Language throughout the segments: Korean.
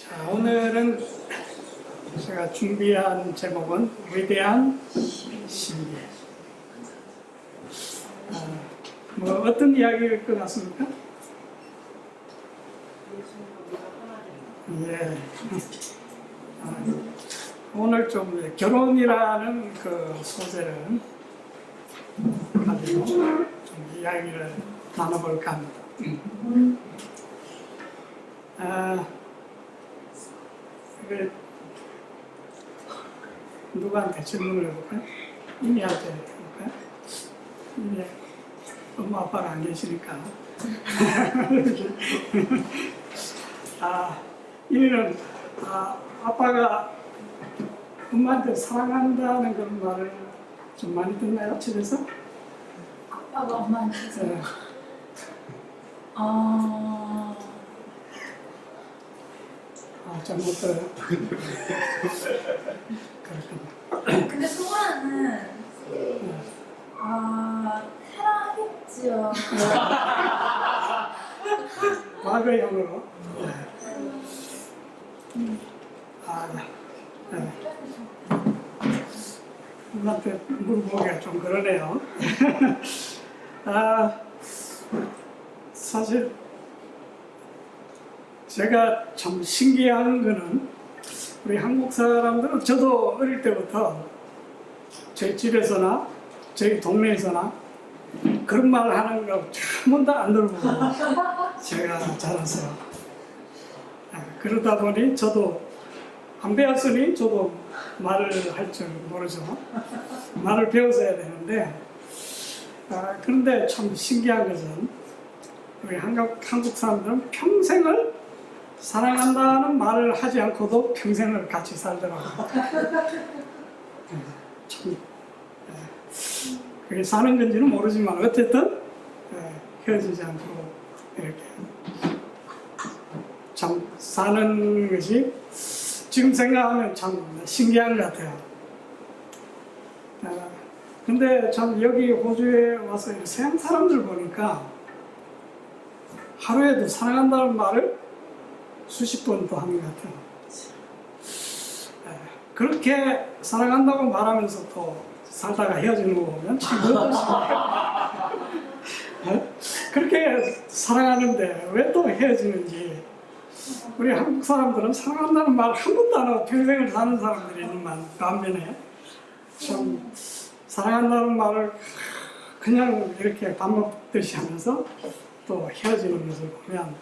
자, 오늘은 제가 준비한 제목은 위대한 신비. 뭐 어떤 이야기일 것 같습니까? 예. 오늘 좀 결혼이라는 그 소재를 가지고 좀 이야기를 나눠볼까 합니다. 누구한테 질문을 해볼까요? 이미한테 해볼까요? 이미 엄마 아빠가 안 계시니까. 이미는 아빠가 엄마한테 사랑한다는 그런 말을 좀 많이 듣나요? 집에서? 아빠가 엄마한테서? 네. 잘못 들어요. 그렇군요. 근데 소아는 사랑하겠지요. 과거형으로. 엄마한테 물어보기가 좀 그러네요. 사실 제가 참 신기한 거는 우리 한국 사람들은 저도 어릴 때부터 저희 집에서나 저희 동네에서나 그런 말 하는 거 한 번도 안 들어보고 제가 자랐어요. 그러다 보니 저도 안 배웠으니 저도 말을 할 줄 모르죠. 말을 배워서야 되는데 그런데 참 신기한 것은 우리 한국 사람들은 평생을 사랑한다는 말을 하지 않고도 평생을 같이 살더라고요. 참 그게 사는 건지는 모르지만 어쨌든 헤어지지 않고 이렇게 참 사는 것이 지금 생각하면 참 신기한 것 같아요. 근데 참 여기 호주에 와서 서양 사람들 보니까 하루에도 사랑한다는 말을 수십 번도 하는 것 같아요. 그렇게 사랑한다고 말하면서 또 살다가 헤어지는 거 보면 참 어떠신가요? 그렇게 사랑하는데 왜 또 헤어지는지. 우리 한국 사람들은 사랑한다는 말 한 번도 안 하고 평생을 사는 사람들이 있는 반면에 참 사랑한다는 말을 그냥 이렇게 밥 먹듯이 하면서 또 헤어지는 것을 보면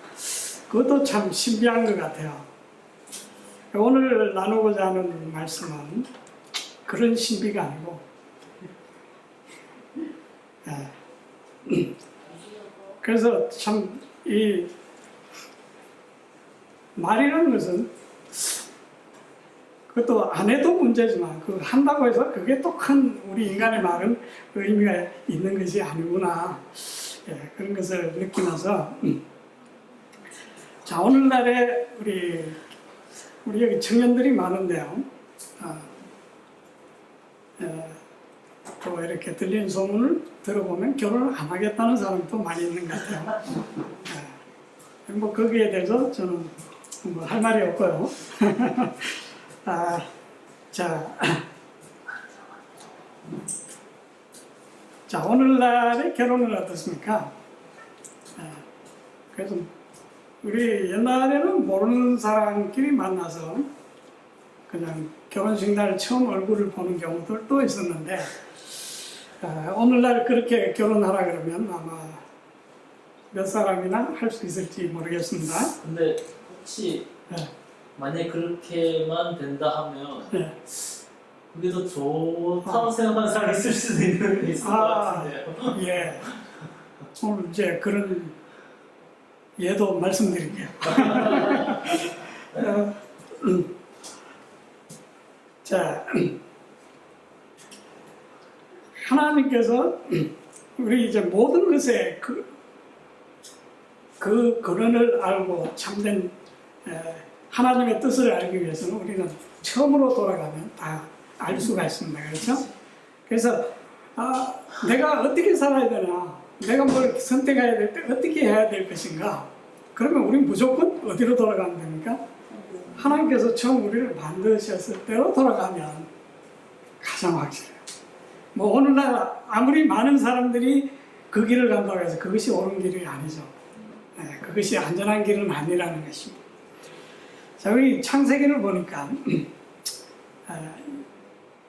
그것도 참 신비한 것 같아요. 오늘 나누고자 하는 말씀은 그런 신비가 아니고 그래서 참 이 말이라는 것은 그것도 안 해도 문제지만 그 한다고 해서 그게 또 큰 우리 인간의 말은 의미가 있는 것이 아니구나, 그런 것을 느끼면서 자, 오늘날에 우리 여기 청년들이 많은데요. 또 이렇게 들리는 소문을 들어보면 결혼을 안 하겠다는 사람도 많이 있는 것 같아요. 뭐 거기에 대해서 저는 뭐 할 말이 없고요. 자, 오늘날의 결혼은 어떻습니까? 그래서 우리 옛날에는 모르는 사람끼리 만나서 그냥 결혼식 날 처음 얼굴을 보는 경우들도 있었는데 오늘날 그렇게 결혼하라 그러면 아마 몇 사람이나 할 수 있을지 모르겠습니다. 근데 혹시 만약에 그렇게만 된다 하면 그게 더 좋다고 생각하는 사람이 있을 수도 있을 것 같은데요. 예. 오늘 이제 그런 예도 말씀드릴게요. 자, 하나님께서 우리 이제 모든 것에 그 근원을 알고 참된 하나님의 뜻을 알기 위해서는 우리는 처음으로 돌아가면 다 알 수가 있습니다. 그렇죠? 그래서 내가 어떻게 살아야 되나, 내가 뭘 선택해야 될 때 어떻게 해야 될 것인가, 그러면 우리는 무조건 어디로 돌아가면 됩니까? 하나님께서 처음 우리를 만드셨을 때로 돌아가면 가장 확실해요. 뭐 오늘날 아무리 많은 사람들이 그 길을 간다고 해서 그것이 옳은 길이 아니죠. 그것이 안전한 길은 아니라는 것입니다. 자, 우리 창세기를 보니까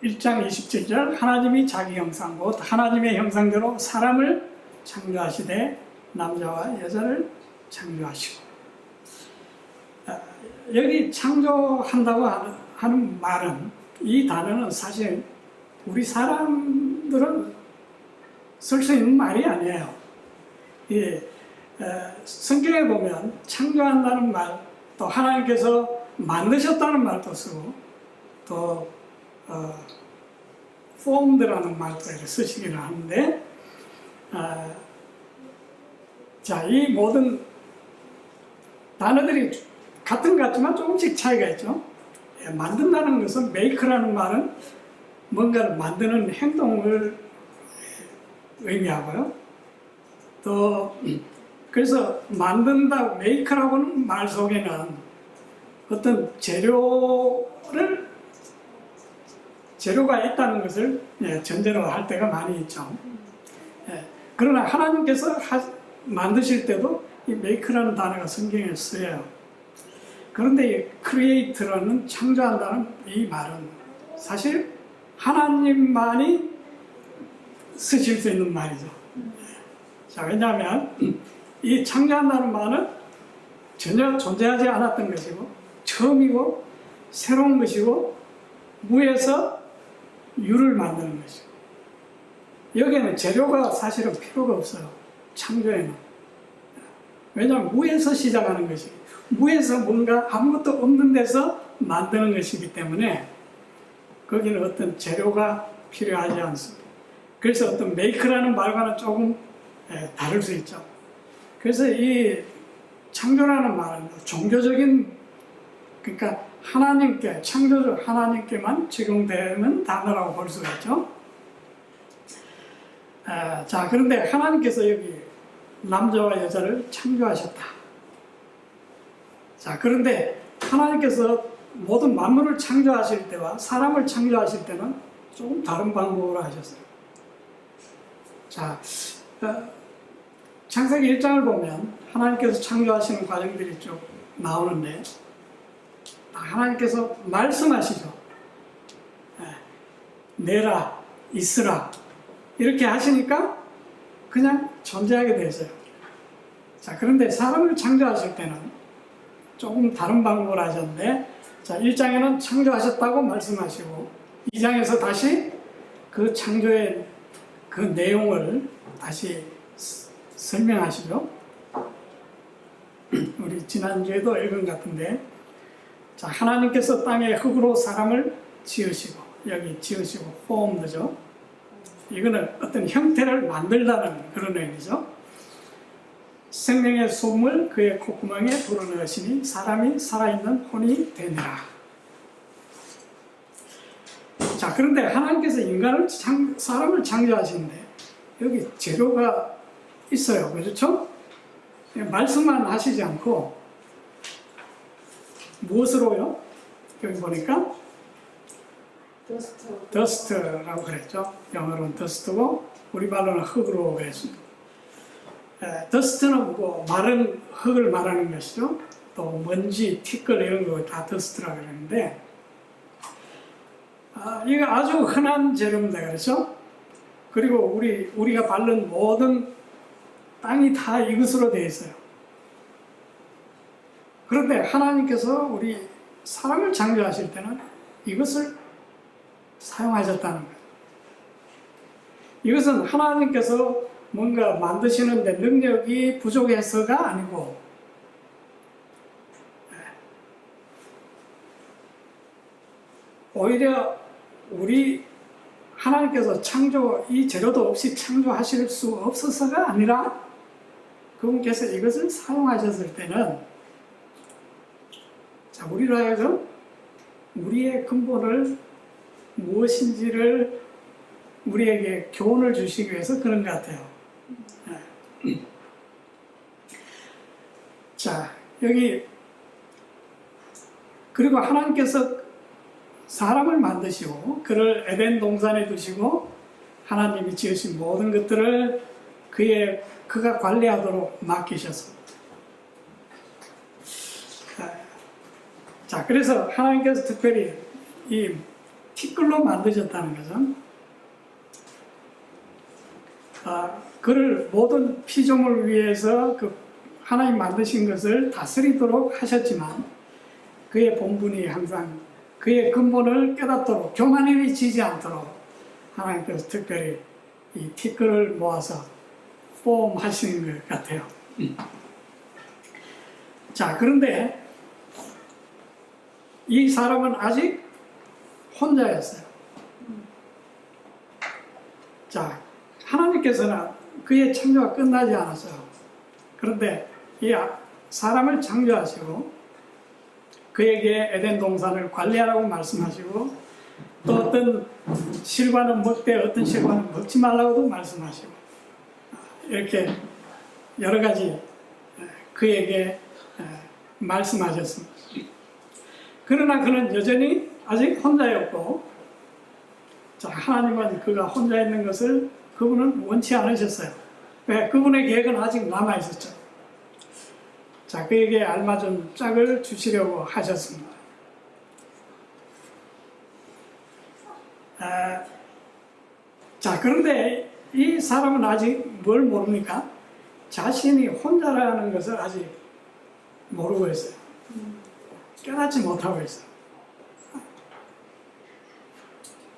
1장 27절 하나님이 자기 형상 곧 하나님의 형상대로 사람을 창조하시되 남자와 여자를 창조하시고 여기 창조한다고 하는 말은 이 단어는 사실 우리 사람들은 쓸 수 있는 말이 아니에요. 성경에 보면 창조한다는 말, 또 하나님께서 만드셨다는 말도 쓰고, 또 formed라는 말도 이렇게 쓰시기는 하는데, 자, 이 모든 단어들이 같은 것 같지만 조금씩 차이가 있죠. 만든다는 것은 make라는 말은 뭔가를 만드는 행동을 의미하고요. 또 그래서 만든다, make라고는 말 속에는 어떤 재료가 있다는 것을 전제로 할 때가 많이 있죠. 그러나 하나님께서 만드실 때도 이 make라는 단어가 성경에 쓰여요. 그런데 이 create라는 창조한다는 이 말은 사실 하나님만이 쓰실 수 있는 말이죠. 자, 왜냐하면 이 창조한다는 말은 전혀 존재하지 않았던 것이고 처음이고 새로운 것이고 무에서 유를 만드는 것이고 여기에는 재료가 사실은 필요가 없어요. 창조에는. 왜냐하면 무에서 시작하는 것이고 무에서 뭔가 아무것도 없는 데서 만드는 것이기 때문에 거기는 어떤 재료가 필요하지 않습니다. 그래서 어떤 make라는 말과는 조금 다를 수 있죠. 그래서 이 창조라는 말은 종교적인, 그러니까 하나님께, 창조주 하나님께만 적용되는 단어라고 볼 수가 있죠. 자, 그런데 하나님께서 여기 남자와 여자를 창조하셨다. 자, 그런데 하나님께서 모든 만물을 창조하실 때와 사람을 창조하실 때는 조금 다른 방법으로 하셨어요. 자, 창세기 1장을 보면 하나님께서 창조하시는 과정들이 쭉 나오는데 하나님께서 말씀하시죠. 내라, 있으라 이렇게 하시니까 그냥 존재하게 되었어요. 자, 그런데 사람을 창조하실 때는 조금 다른 방법을 하셨는데, 자, 1장에는 창조하셨다고 말씀하시고 2장에서 다시 그 창조의 그 내용을 다시 설명하시죠. 우리 지난주에도 읽은 것 같은데, 자, 하나님께서 땅의 흙으로 사람을 지으시고, 여기 지으시고 formed죠. 이거는 어떤 형태를 만들다는 그런 의미죠. 생명의 숨을 그의 콧구멍에 불어넣으시니 사람이 살아있는 혼이 되니라. 자, 그런데 하나님께서 사람을 창조하시는데 여기 재료가 있어요. 그렇죠? 말씀만 하시지 않고 무엇으로요? 여기 보니까 dust라고 그랬죠. 영어로는 dust고 우리 말로는 흙으로 그랬습니다. dust는 뭐 마른 흙을 말하는 것이죠. 또 먼지, 티끌 이런 거 다 dust라고 그러는데 이거 아주 흔한 재료입니다. 그렇죠? 그리고 우리가 밟는 모든 땅이 다 이것으로 되어 있어요. 그런데 하나님께서 우리 사람을 창조하실 때는 이것을 사용하셨다는 거예요. 이것은 하나님께서 뭔가 만드시는데 능력이 부족해서가 아니고 오히려 하나님께서 이 재료도 없이 창조하실 수 없어서가 아니라 그분께서 이것을 사용하셨을 때는 자, 우리로 하여금 우리의 근본을 무엇인지를 우리에게 교훈을 주시기 위해서 그런 것 같아요. 자, 여기 그리고 하나님께서 사람을 만드시고 그를 에덴 동산에 두시고 하나님이 지으신 모든 것들을 그가 관리하도록 맡기셨습니다. 자, 그래서 하나님께서 특별히 이 티끌로 만드셨다는 것은 그를 모든 피조물 위해서 그 하나님 만드신 것을 다스리도록 하셨지만 그의 본분이 항상 그의 근본을 깨닫도록 교만이 지지 않도록 하나님께서 특별히 이 티끌을 모아서 포함하시는 것 같아요. 자, 그런데 이 사람은 아직 혼자였어요. 자, 하나님께서는 그의 창조가 끝나지 않았어요. 그런데 이 사람을 창조하시고 그에게 에덴 동산을 관리하라고 말씀하시고 또 어떤 실과는 먹되 어떤 실과는 먹지 말라고도 말씀하시고 이렇게 여러 가지 그에게 말씀하셨습니다. 그러나 그는 여전히 아직 혼자였고, 자, 하나님은 그가 혼자 있는 것을 그분은 원치 않으셨어요. 왜? 그분의 계획은 아직 남아 있었죠. 자, 그에게 알맞은 짝을 주시려고 하셨습니다. 자, 그런데 이 사람은 아직 뭘 모릅니까? 자신이 혼자라는 것을 아직 모르고 있어요. 깨닫지 못하고 있어요.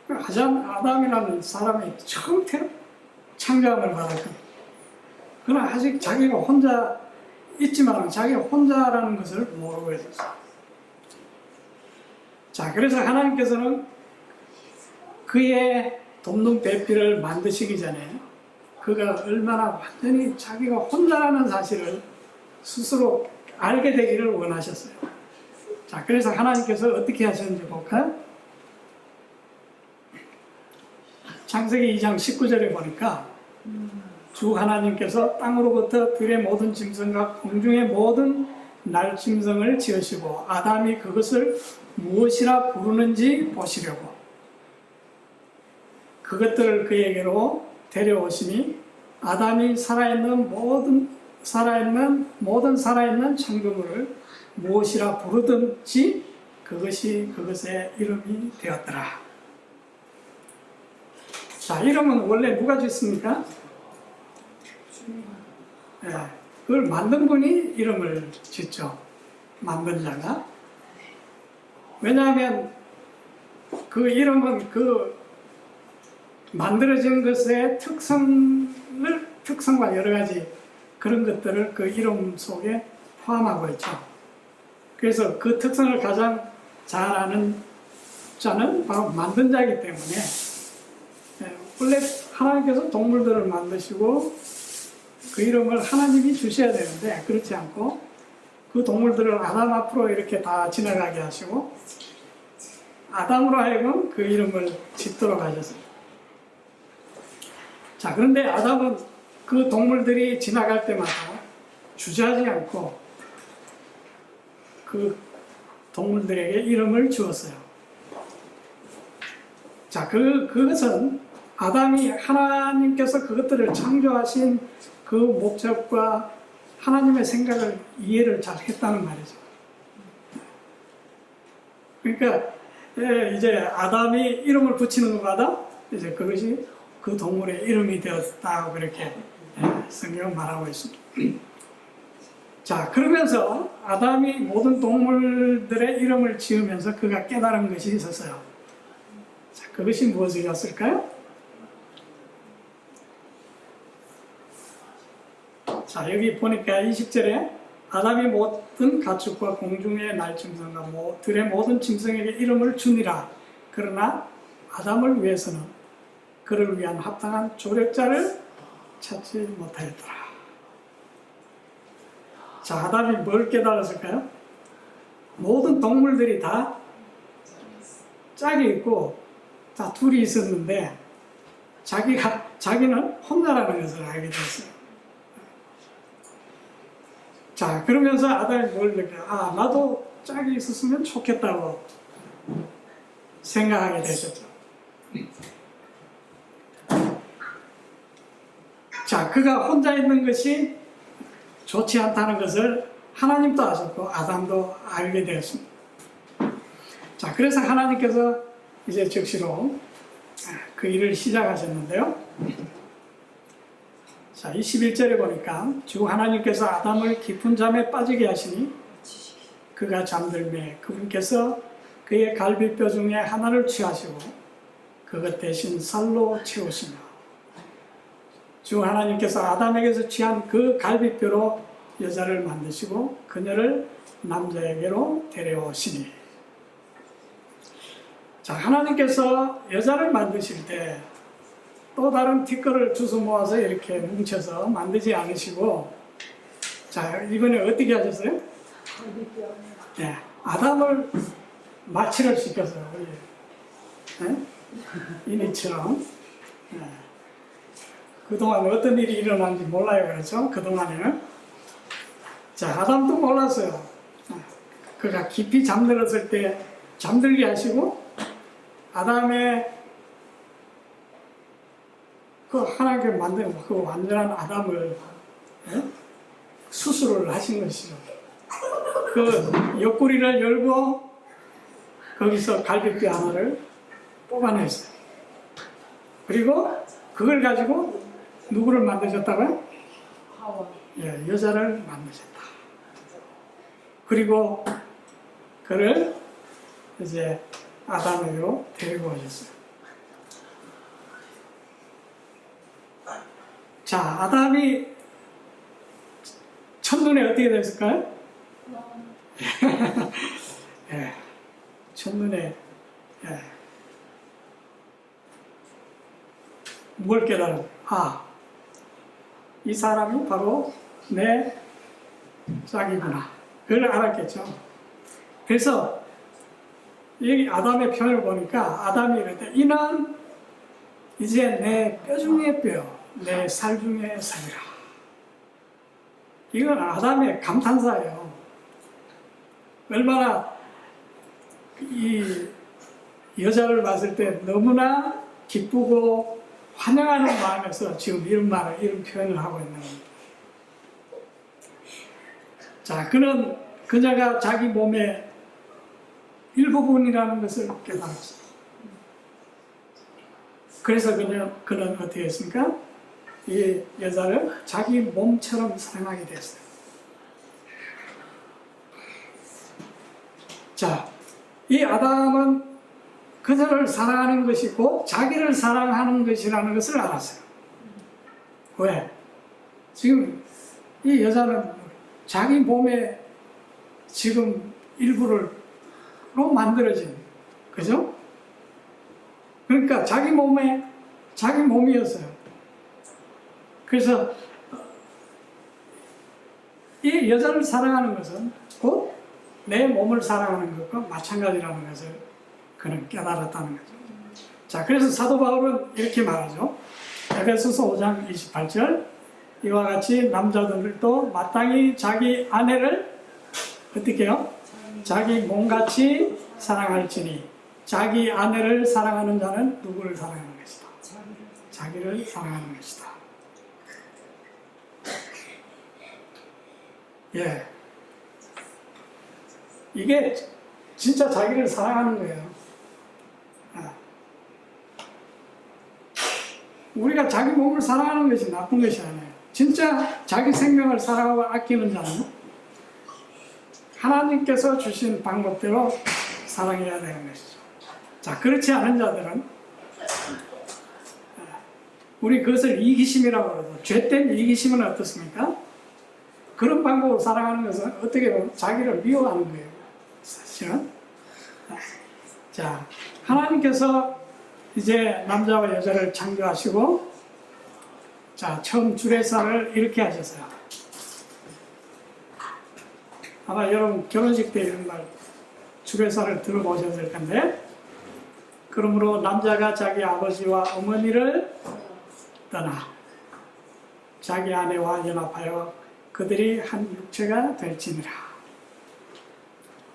아담이라는 사람이 처음 창조함을 받았거든요. 그러나 아직 자기가 혼자 있지만 자기가 혼자라는 것을 모르고 있었어요. 자, 그래서 하나님께서는 그의 돕는 배필을 만드시기 전에 그가 얼마나 완전히 자기가 혼자라는 사실을 스스로 알게 되기를 원하셨어요. 자, 그래서 하나님께서 어떻게 하셨는지 볼까요? 창세기 2장 19절에 보니까 주 하나님께서 땅으로부터 들의 모든 짐승과 공중의 모든 날짐승을 지으시고 아담이 그것을 무엇이라 부르는지 보시려고 그것들을 그에게로 데려오시니 아담이 살아있는 모든 창조물을 무엇이라 부르든지 그것이 그것의 이름이 되었더라. 자, 이름은 원래 누가 짓습니까? 네, 그걸 만든 분이 이름을 짓죠. 만든 자가. 왜냐하면 그 이름은 그 만들어진 것의 특성과 여러 가지 그런 것들을 그 이름 속에 포함하고 있죠. 그래서 그 특성을 가장 잘 아는 자는 바로 만든 자이기 때문에 원래 하나님께서 동물들을 만드시고 그 이름을 하나님이 주셔야 되는데 그렇지 않고 그 동물들을 아담 앞으로 이렇게 다 지나가게 하시고 아담으로 하여금 그 이름을 짓도록 하셨습니다. 자, 그런데 아담은 그 동물들이 지나갈 때마다 주저하지 않고 그 동물들에게 이름을 주었어요. 자, 그것은 아담이 하나님께서 그것들을 창조하신 그 목적과 하나님의 생각을 이해를 잘 했다는 말이죠. 그러니까 이제 아담이 이름을 붙이는 것마다 이제 그것이 그 동물의 이름이 되었다고 그렇게 성경은 말하고 있습니다. 자, 그러면서 아담이 모든 동물들의 이름을 지으면서 그가 깨달은 것이 있었어요. 자, 그것이 무엇이었을까요? 자, 여기 보니까 20절에 아담이 모든 가축과 공중의 날짐승과 들의 모든 짐승에게 이름을 주니라. 그러나 아담을 위해서는 그를 위한 합당한 조력자를 찾지 못하였더라. 자, 아담이 뭘 깨달았을까요? 모든 동물들이 다 짝이 있고 다 둘이 있었는데 자기는 혼자라는 것을 알게 됐어요. 자, 그러면서 아담이 뭘 느껴요? 나도 짝이 있었으면 좋겠다고 생각하게 되셨죠. 자, 그가 혼자 있는 것이 좋지 않다는 것을 하나님도 아셨고 아담도 알게 되었습니다. 자, 그래서 하나님께서 이제 즉시로 그 일을 시작하셨는데요. 자, 21절에 보니까 주 하나님께서 아담을 깊은 잠에 빠지게 하시니 그가 잠들매 그분께서 그의 갈비뼈 중에 하나를 취하시고 그것 대신 살로 채우시며 주 하나님께서 아담에게서 취한 그 갈비뼈로 여자를 만드시고 그녀를 남자에게로 데려오시니. 자, 하나님께서 여자를 만드실 때 또 다른 티끌을 주워 모아서 이렇게 뭉쳐서 만들지 않으시고, 자, 이번에 어떻게 하셨어요? 네, 아담을 마취를 시켰어요. 네? 이니처럼. 네. 그동안 어떤 일이 일어났는지 몰라요. 그렇죠? 그동안에는. 자, 아담도 몰랐어요. 그가 깊이 잠들었을 때 잠들게 하시고, 아담의 그 하나님께 만든 그 완전한 아담을 수술을 하신 것이죠. 그 옆구리를 열고 거기서 갈비뼈 하나를 뽑아냈어요. 그리고 그걸 가지고 누구를 만드셨다고요? 하와. 예, 여자를 만드셨다. 그리고 그를 이제 아담에게로 데리고 오셨어요. 자, 아담이 첫눈에 어떻게 됐을까요? 예, 첫눈에 뭘 깨달은? 아, 이 사람이 바로 내 짝이구나. 그걸 알았겠죠. 그래서 여기 아담의 표현을 보니까 아담이 이랬대. 이는 이제 내 뼈 중에 뼈, 내 살 중에 살이라. 이건 아담의 감탄사예요. 얼마나 이 여자를 봤을 때 너무나 기쁘고 환영하는 마음에서 지금 이런 말을, 이런 표현을 하고 있는 겁니다. 자, 그녀가 자기 몸의 일부분이라는 것을 깨달았어요. 그래서 그는 어떻게 했습니까? 이 여자를 자기 몸처럼 사랑하게 됐어요. 자, 이 아담은 그녀를 사랑하는 것이고 자기를 사랑하는 것이라는 것을 알았어요. 왜? 지금 이 여자는 자기 몸에 지금 일부로 만들어진, 그죠? 그러니까 자기 몸이었어요. 그래서 이 여자를 사랑하는 것은 곧 내 몸을 사랑하는 것과 마찬가지라는 것을 그는 깨달았다는 거죠. 자, 그래서 사도 바울은 이렇게 말하죠. 에베소서 5장 28절, 이와 같이 남자들도 마땅히 자기 아내를 어떻게 해요? 자기 몸같이 사랑할지니 자기 아내를 사랑하는 자는 누구를 사랑하는 것이다? 자기를 사랑하는 것이다. 예, 이게 진짜 자기를 사랑하는 거예요. 우리가 자기 몸을 사랑하는 것이 나쁜 것이 아니에요. 진짜 자기 생명을 사랑하고 아끼는 자는 하나님께서 주신 방법대로 사랑해야 되는 것이죠. 자, 그렇지 않은 자들은 우리 그것을 이기심이라고 그러죠. 죄된 이기심은 어떻습니까? 그런 방법으로 사랑하는 것은 어떻게 보면 자기를 미워하는 거예요. 사실은. 자, 하나님께서 이제 남자와 여자를 창조하시고, 자, 처음 주례사를 이렇게 하셨어요. 아마 여러분 결혼식 때 이런 말 주례사를 들어보셨을 건데, 그러므로 남자가 자기 아버지와 어머니를 떠나 자기 아내와 연합하여 그들이 한 육체가 될지니라.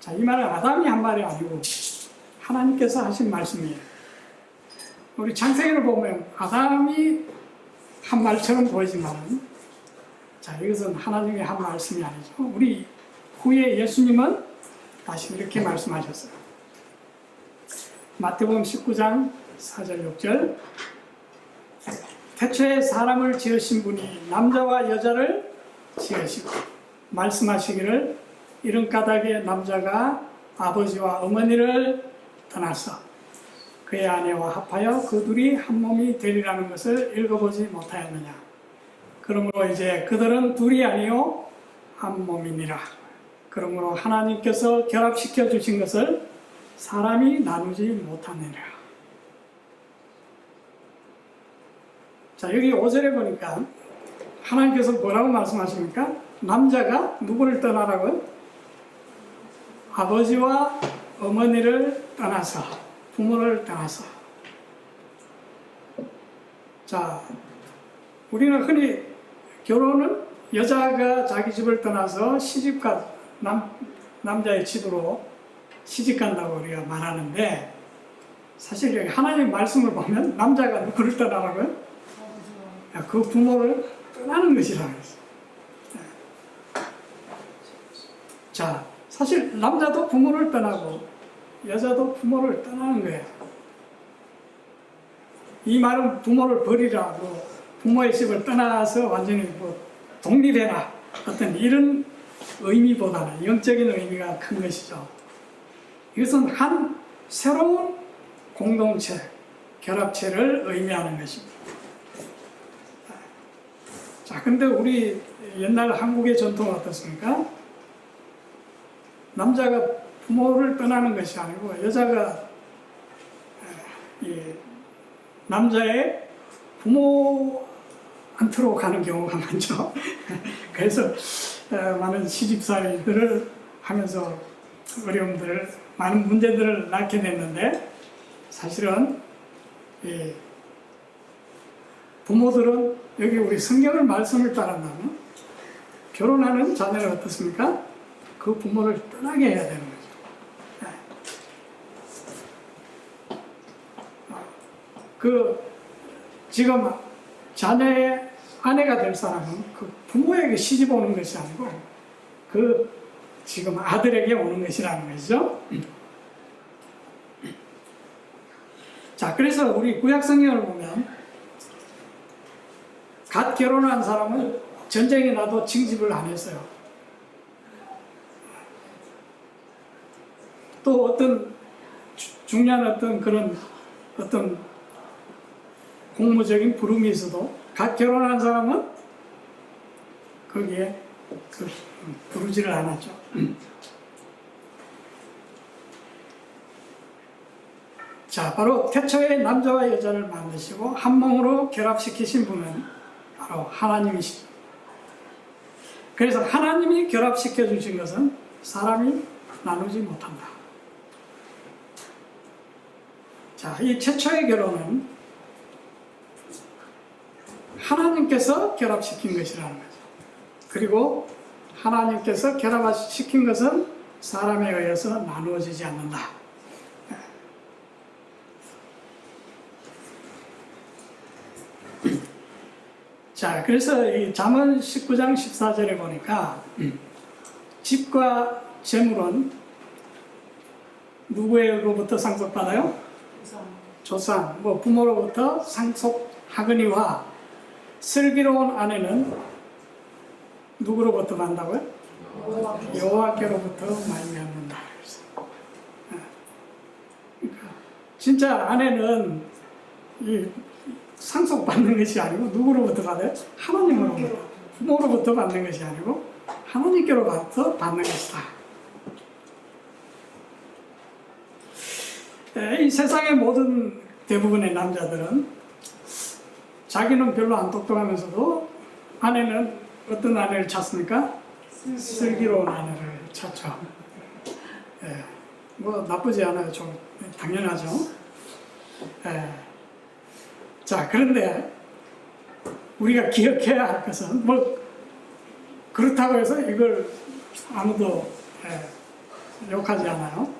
자, 이 말은 아담이 한 말이 아니고 하나님께서 하신 말씀이에요. 우리 창세기를 보면 아담이 한 말처럼 보이지만, 자, 이것은 하나님이 한 말씀이 아니죠. 우리 후에 예수님은 다시 이렇게 말씀하셨어요. 마태복음 19장 4절 6절, 태초에 사람을 지으신 분이 남자와 여자를 지으시고 말씀하시기를 이른 까닭에 남자가 아버지와 어머니를 떠나서 그의 아내와 합하여 그 둘이 한 몸이 되리라는 것을 읽어보지 못하였느냐. 그러므로 이제 그들은 둘이 아니요 한 몸이니라. 그러므로 하나님께서 결합시켜 주신 것을 사람이 나누지 못하느니라. 자, 여기 5절에 보니까 하나님께서 뭐라고 말씀하십니까? 남자가 누구를 떠나라고요? 아버지와 어머니를 떠나서, 부모를 떠나서. 자, 우리는 흔히 결혼은 여자가 자기 집을 떠나서 시집가, 남자의 집으로 시집간다고 우리가 말하는데, 사실 여기 하나님 말씀을 보면 남자가 누구를 떠나라고요? 그 부모를 떠나는 것이라고 했어요. 자, 사실 남자도 부모를 떠나고 여자도 부모를 떠나는 거예요. 이 말은 부모를 버리라고, 부모의 집을 떠나서 완전히 뭐 독립해라, 어떤 이런 의미보다는 영적인 의미가 큰 것이죠. 이것은 한 새로운 공동체, 결합체를 의미하는 것입니다. 자, 근데 우리 옛날 한국의 전통은 어떻습니까? 남자가 부모를 떠나는 것이 아니고 여자가 남자의 부모한테로 가는 경우가 많죠. 그래서 많은 시집살이들을 하면서 어려움들을, 많은 문제들을 낳게 됐는데, 사실은 부모들은 여기 우리 성경을 말씀을 따른다면 결혼하는 자녀는 어떻습니까? 그 부모를 떠나게 해야 되는 거죠. 지금 자녀의 아내가 될 사람은 그 부모에게 시집 오는 것이 아니고 지금 아들에게 오는 것이라는 것이죠. 자, 그래서 우리 구약 성경을 보면 갓 결혼한 사람은 전쟁이 나도 징집을 안 했어요. 또 어떤 중요한 어떤 공무적인 부름이 있어도 갓 결혼한 사람은 거기에 부르지를 않았죠. 자, 바로 태초에 남자와 여자를 만드시고 한 몸으로 결합시키신 분은 바로 하나님이시죠. 그래서 하나님이 결합시켜 주신 것은 사람이 나누지 못한다. 자, 이 최초의 결혼은 하나님께서 결합시킨 것이라는 거죠. 그리고 하나님께서 결합시킨 것은 사람에 의해서 나누어지지 않는다. 자, 그래서 이 잠언 19장 14절에 보니까 집과 재물은 누구로부터 상속받아요? 조상, 부모로부터 상속하거니와 슬기로운 아내는 누구로부터 받는다고요? 여호와께로부터 말미암는다. 그러니까 진짜 아내는 상속받는 것이 아니고 누구로부터 받아요? 하나님으로부터. 부모로부터 받는 것이 아니고 하나님께로부터 받는 것이다. 이 세상의 모든 대부분의 남자들은 자기는 별로 안 똑똑하면서도 아내는 어떤 아내를 찾습니까? 슬기로운 아내를 찾죠. 나쁘지 않아요. 좀 당연하죠. 자, 그런데 우리가 기억해야 할 것은 그렇다고 해서 이걸 아무도 욕하지 않아요.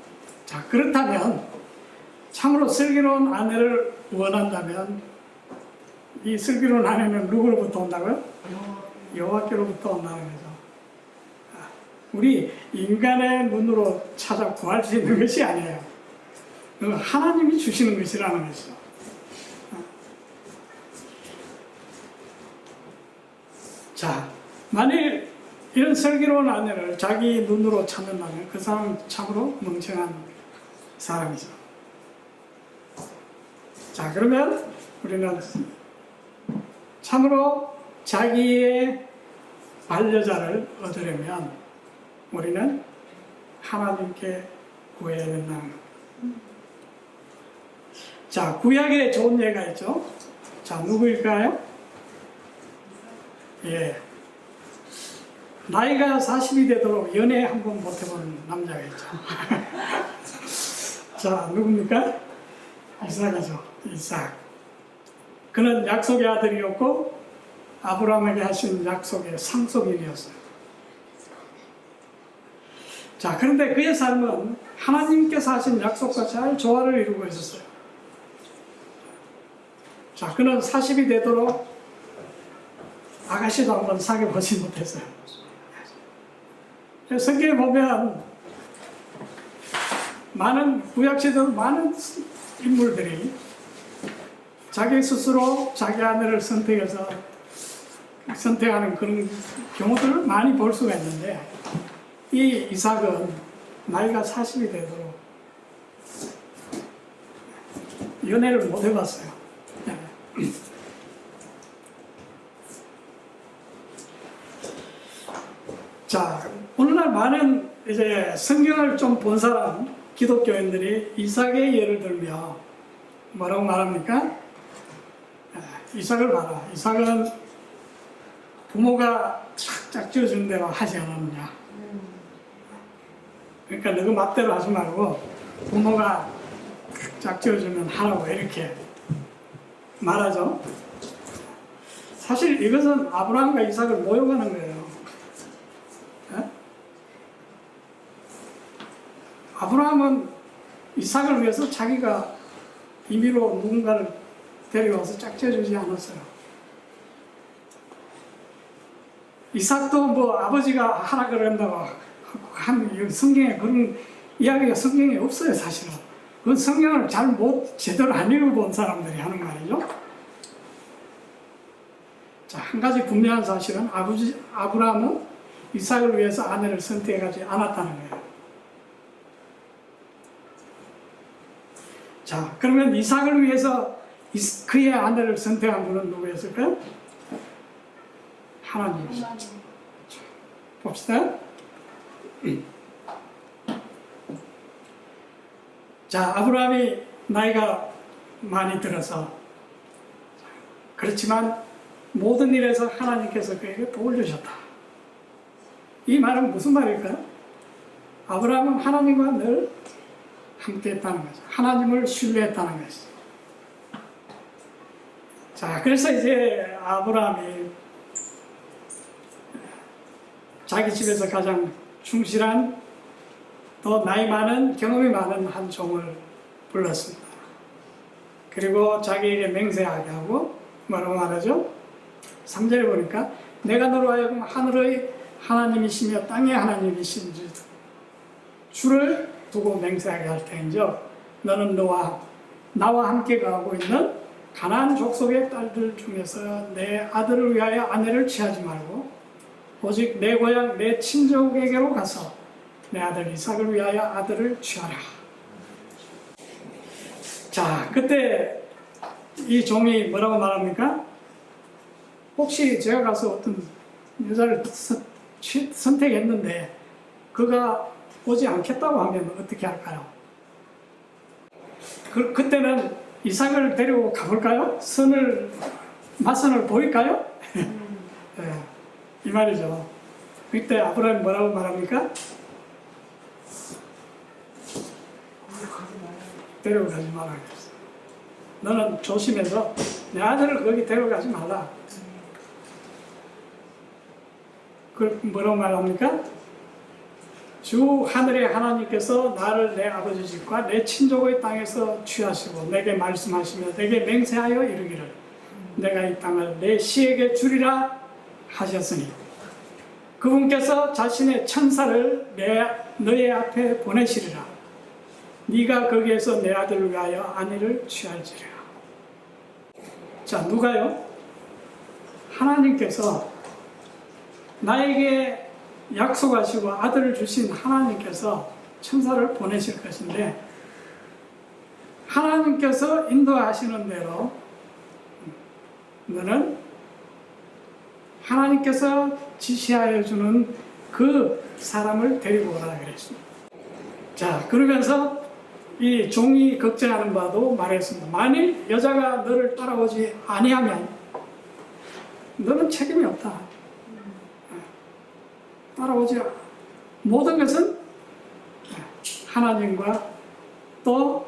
자, 그렇다면 참으로 슬기로운 아내를 원한다면 이 슬기로운 아내는 누구로부터 온다고요? 여호와께로부터 온다는 거죠. 우리 인간의 눈으로 찾아 구할 수 있는 것이 아니에요. 그건 하나님이 주시는 것이라는 것이죠. 자, 만일 이런 슬기로운 아내를 자기 눈으로 찾는다면 그 사람은 참으로 멍청한 사람이죠. 자, 그러면 우리는 참으로 자기의 반려자를 얻으려면 우리는 하나님께 구해야 된다는 것. 자, 구약에 좋은 예가 있죠. 자, 누구일까요? 예. 나이가 40이 되도록 연애 한 번 못 해본 남자가 있죠. 자, 누굽니까? 이삭이죠. 이삭. 그는 약속의 아들이었고 아브라함에게 하신 약속의 상속인이었어요. 자, 그런데 그의 삶은 하나님께서 하신 약속과 잘 조화를 이루고 있었어요. 자, 그는 40이 되도록 아가씨도 한번 사귀어보지 못했어요. 성경에 보면 많은 구약시대의 많은 인물들이 자기 스스로 자기 아내를 선택하는 그런 경우들을 많이 볼 수가 있는데 이 이삭은 나이가 40이 되도록 연애를 못 해봤어요. 자, 오늘날 많은 이제 성경을 좀 본 사람, 기독교인들이 이삭의 예를 들며 뭐라고 말합니까? 이삭을 봐라. 이삭은 부모가 착 지어준 대로 하지 않았느냐. 그러니까 너그 맘대로 하지 말고 부모가 짝 지어주면 하라고 이렇게 말하죠. 사실 이것은 아브라함과 이삭을 모욕하는 거예요. 아브라함은 이삭을 위해서 자기가 임의로 누군가를 데려와서 짝지어주지 않았어요. 이삭도 뭐 아버지가 하라 그런다고 한 성경에 그런 이야기가 성경에 없어요, 사실은. 그건 성경을 제대로 안 읽어본 사람들이 하는 말이죠. 자, 한 가지 분명한 사실은 아브라함은 이삭을 위해서 아내를 선택하지 않았다는 거예요. 자, 그러면 이삭을 위해서 그의 아내를 선택한 분은 누구였을까요? 하나님이셨죠. 봅시다. 자, 아브라함이 나이가 많이 들어서 그렇지만 모든 일에서 하나님께서 그에게 복을 주셨다. 이 말은 무슨 말일까요? 아브라함은 하나님과 늘 함께 했다는 거죠. 하나님을 신뢰했다는 것이죠. 자, 그래서 이제 아브라함이 자기 집에서 가장 충실한 더 나이 많은 경험이 많은 한 종을 불렀습니다. 그리고 자기에게 맹세하게 하고 뭐라고 말하죠? 3절에 보니까 내가 너로 하여금 하늘의 하나님이시며 땅의 하나님이신 주를 두고 맹세하게 할 테인즉 너는 나와 함께 가고 있는 가나안 족속의 딸들 중에서 내 아들을 위하여 아내를 취하지 말고 오직 내 고향 내 친족에게로 가서 내 아들 이삭을 위하여 아들을 취하라. 자, 그때 이 종이 뭐라고 말합니까? 혹시 제가 가서 어떤 여자를 선택했는데 그가 오지 않겠다고 하면 어떻게 할까요? 그때는 이삭을 데리고 가볼까요? 맞선을 보일까요? 네, 이 말이죠. 그때 아브라함이 뭐라고 말합니까? 데려가지 말라 그랬어. 너는 조심해서 내 아들을 거기 데려가지 말라. 그 뭐라고 말합니까? 주 하늘의 하나님께서 나를 내 아버지 집과 내 친족의 땅에서 취하시고 내게 말씀하시며 내게 맹세하여 이르기를 내가 이 땅을 내 씨에게 주리라 하셨으니 그분께서 자신의 천사를 너의 앞에 보내시리라. 네가 거기에서 내 아들을 위하여 아내를 취할지리라. 자, 누가요? 하나님께서 나에게 약속하시고 아들을 주신 하나님께서 천사를 보내실 것인데 하나님께서 인도하시는 대로 너는 하나님께서 지시하여 주는 그 사람을 데리고 오라 그랬습니다. 자, 그러면서 이 종이 걱정하는 바도 말했습니다. 만일 여자가 너를 따라오지 아니하면 너는 책임이 없다. 따라오지 모든 것은 하나님과 또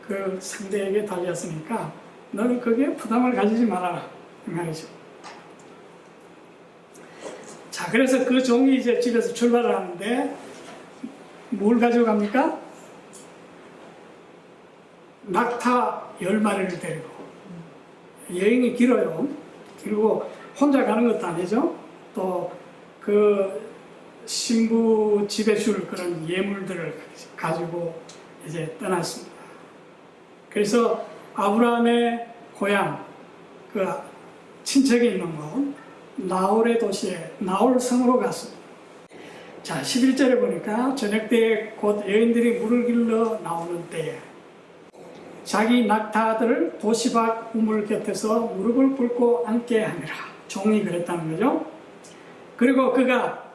그 상대에게 달렸으니까 너는 거기에 부담을 가지지 말아라 이 말이죠. 자, 그래서 그 종이 이제 집에서 출발을 하는데 뭘 가지고 갑니까? 낙타 10마리를 데리고. 여행이 길어요. 그리고 혼자 가는 것도 아니죠. 또 그 신부 집에 줄 그런 예물들을 가지고 이제 떠났습니다. 그래서 아브라함의 고향, 그 친척이 있는 곳, 나홀의 도시에 나홀 성으로 갔습니다. 자, 11절에 보니까 저녁 때에 곧 여인들이 물을 길러 나오는 때에 자기 낙타들을 도시 밖 우물 곁에서 무릎을 꿇고 앉게 하니라. 종이 그랬다는 거죠. 그리고 그가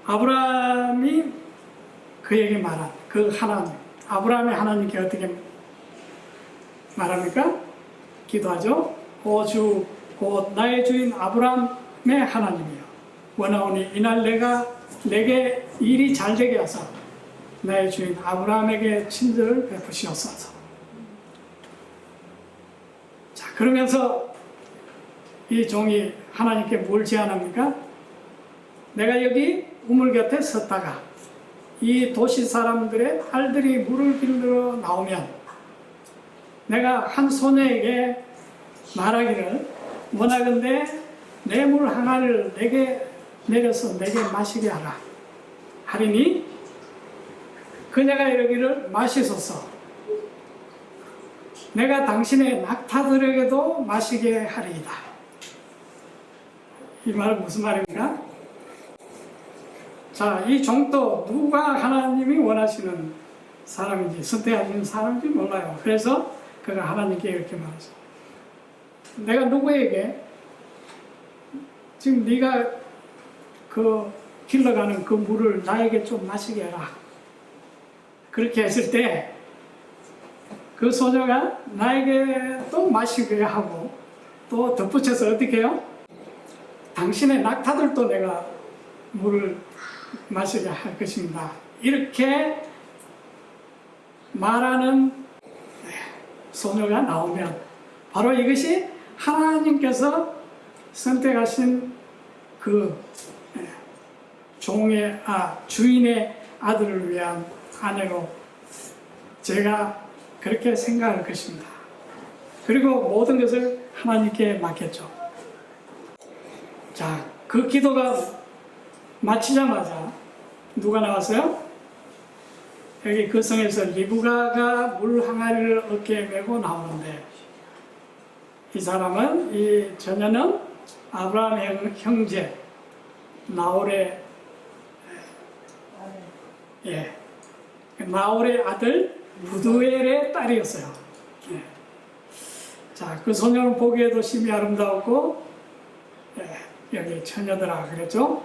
아브라함이 그에게 말한 그 하나님, 아브라함의 하나님께 어떻게 말합니까? 기도하죠. 오 주, 곧 나의 주인 아브라함의 하나님이여, 원하오니 이날 내게 일이 잘 되게 하사 나의 주인 아브라함에게 친절을 베푸시옵소서. 자, 그러면서 이 종이 하나님께 뭘 제안합니까? 내가 여기 우물 곁에 섰다가 이 도시 사람들의 딸들이 물을 길러 나오면 내가 한 소녀에게 말하기를 원하건대 내 물 항아리를 내게 내려서 내게 마시게 하라 하리니 그녀가 이르기를 마시소서. 내가 당신의 낙타들에게도 마시게 하리이다. 이 말은 무슨 말입니까? 자, 이 종도 누가 하나님이 원하시는 사람인지 선택하시는 사람인지 몰라요. 그래서 그가 하나님께 이렇게 말하죠. 내가 누구에게 지금 네가 그 길러가는 그 물을 나에게 좀 마시게 해라. 그렇게 했을 때 그 소녀가 나에게 또 마시게 하고 또 덧붙여서 어떻게 해요? 당신의 낙타들도 내가 물을 마시게 할 것입니다. 이렇게 말하는 소녀가 나오면 바로 이것이 하나님께서 선택하신 그 주인의 아들을 위한 아내로 제가 그렇게 생각할 것입니다. 그리고 모든 것을 하나님께 맡겼죠. 자, 그 기도가 마치자마자 누가 나왔어요? 여기 그 성에서 리브가가 물 항아리를 어깨에 메고 나오는데 이 사람은 이 처녀는 아브라함의 형제 나홀의 나홀의 아들 부두엘의 딸이었어요. 자, 그 소녀는 보기에도 심히 아름다웠고 여기 처녀더라 그랬죠.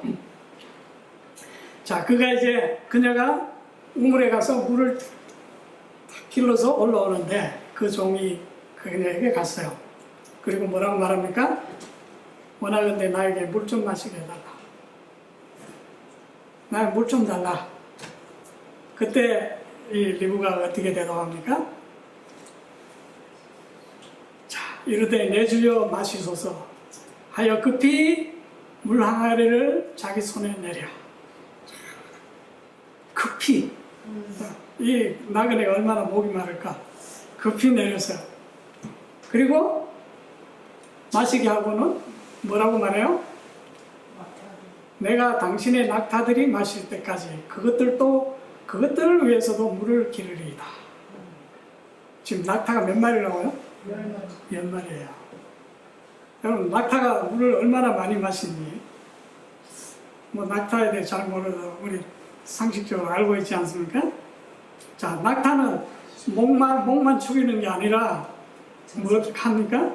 자, 그녀가 우물에 가서 물을 길러서 올라오는데 그 종이 그녀에게 갔어요. 그리고 뭐라고 말합니까? 원하건대 나에게 물 좀 마시게 해달라. 나에게 물 좀 달라. 그때 이 리브가가 어떻게 대답합니까? 자, 이르되 내 주여 마시소서 하여 급히 물 항아리를 자기 손에 내려. 급히 이 나그네가 얼마나 목이 마를까 급히 내렸어요. 그리고 마시게 하고는 뭐라고 말해요? 내가 당신의 낙타들이 마실 때까지 그것들을 위해서도 물을 기르리이다. 지금 낙타가 몇 마리라고요? 10마리예요. 여러분 낙타가 물을 얼마나 많이 마시니 뭐 낙타에 대해 잘 모르도 우리 상식적으로 알고 있지 않습니까? 자, 낙타는 목만 축이는 게 아니라 뭘 합니까?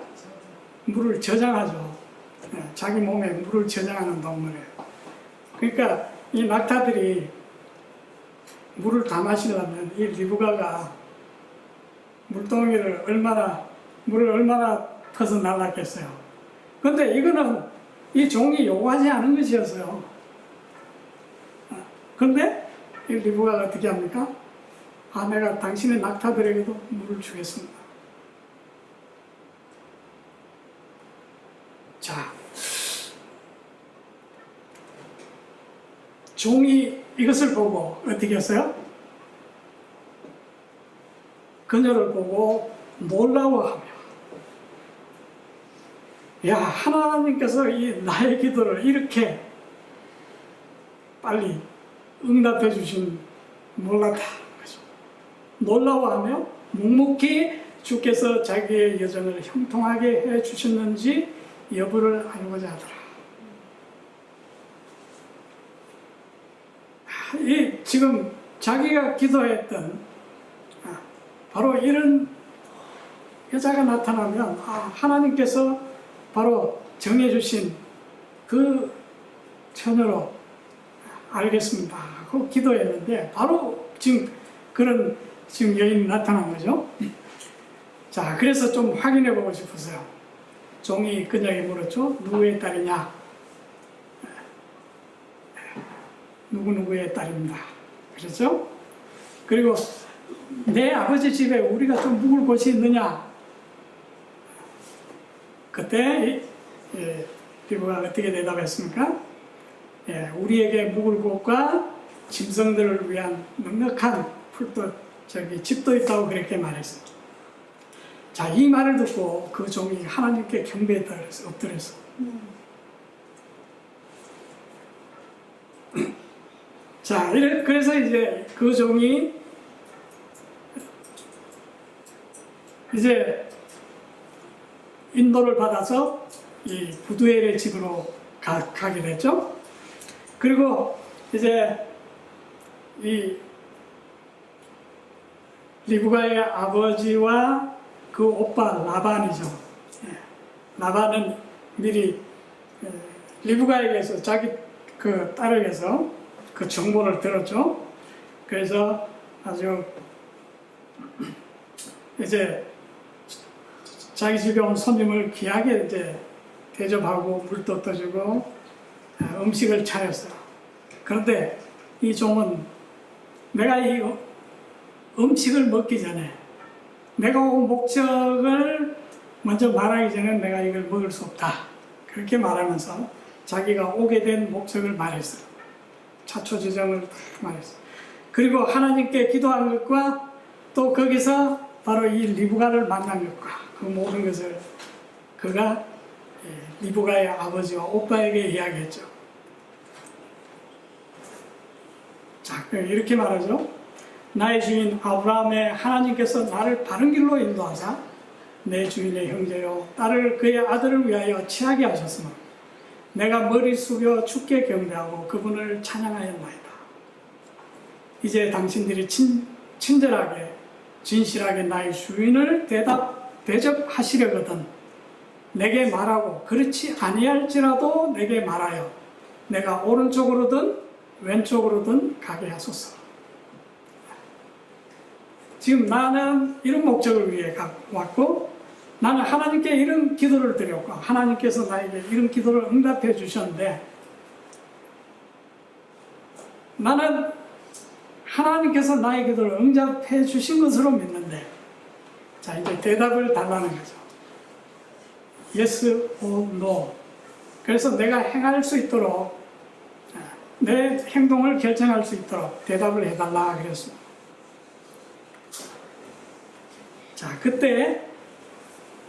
물을 저장하죠. 자기 몸에 물을 저장하는 동물이에요. 그러니까 이 낙타들이 물을 다 마시려면 이 리브가가 물동이를 물을 얼마나 퍼서 날랐겠어요. 근데 이거는 이 종이 요구하지 않은 것이었어요. 그런데 이 리브가가 어떻게 합니까? 내가 당신의 낙타들에게도 물을 주겠습니다. 자, 종이 이것을 보고 어떻게 했어요? 그녀를 보고 놀라워하며, 야, 하나님께서 나의 기도를 이렇게 빨리 응답해 주신 몰랐다. 놀라워하며 묵묵히 주께서 자기의 여정을 형통하게 해 주셨는지 여부를 알고자 하더라. 지금 자기가 기도했던 바로 이런 여자가 나타나면 하나님께서 바로 정해주신 그 처녀로 알겠습니다 하고 기도했는데 바로 지금 그런 여인이 나타난 거죠. 자, 그래서 좀 확인해 보고 싶었어요. 종이 그녀에게 물었죠. 누구의 딸이냐? 누구누구의 딸입니다. 그렇죠? 그리고 내 아버지 집에 우리가 좀 묵을 곳이 있느냐? 그때 리브가 어떻게 대답했습니까? 우리에게 묵을 곳과 짐승들을 위한 넉넉한 집도 있다고 그렇게 말했어요. 자, 이 말을 듣고 그 종이 하나님께 경배했다 그랬어요. 엎드렸어. 자, 그래서 이제 그 종이 이제 인도를 받아서 이 부두엘의 집으로 가게 됐죠. 그리고 이제 이 리브가의 아버지와 그 오빠 라반이죠. 라반은 미리 리브가에게서 자기 그 딸에게서 그 정보를 들었죠. 그래서 아주 이제 자기 집에 온 손님을 귀하게 이제 대접하고 물도 떠주고 음식을 차렸어요. 그런데 이 종은 내가 이 음식을 먹기 전에 내가 온 목적을 먼저 말하기 전에 내가 이걸 먹을 수 없다. 그렇게 말하면서 자기가 오게 된 목적을 말했어요. 차초지정을 말했어요. 그리고 하나님께 기도한 것과 또 거기서 바로 이 리브가를 만난 것과 그 모든 것을 그가 리브가의 아버지와 오빠에게 이야기했죠. 자, 이렇게 말하죠. 나의 주인 아브라함의 하나님께서 나를 바른 길로 인도하사 내 주인의 형제요 딸을 그의 아들을 위하여 취하게 하셨으므로 내가 머리 숙여 주께 경배하고 그분을 찬양하였나이다. 이제 당신들이 친절하게 진실하게 나의 주인을 대접하시려거든 내게 말하고 그렇지 아니할지라도 내게 말하여 내가 오른쪽으로든 왼쪽으로든 가게 하소서. 지금 나는 이런 목적을 위해 왔고 나는 하나님께 이런 기도를 드렸고 하나님께서 나에게 이런 기도를 응답해 주셨는데 나는 하나님께서 나의 기도를 응답해 주신 것으로 믿는데 자, 이제 대답을 달라는 거죠. Yes or no. 그래서 내가 행할 수 있도록 내 행동을 결정할 수 있도록 대답을 해달라 그랬습니다. 자, 그때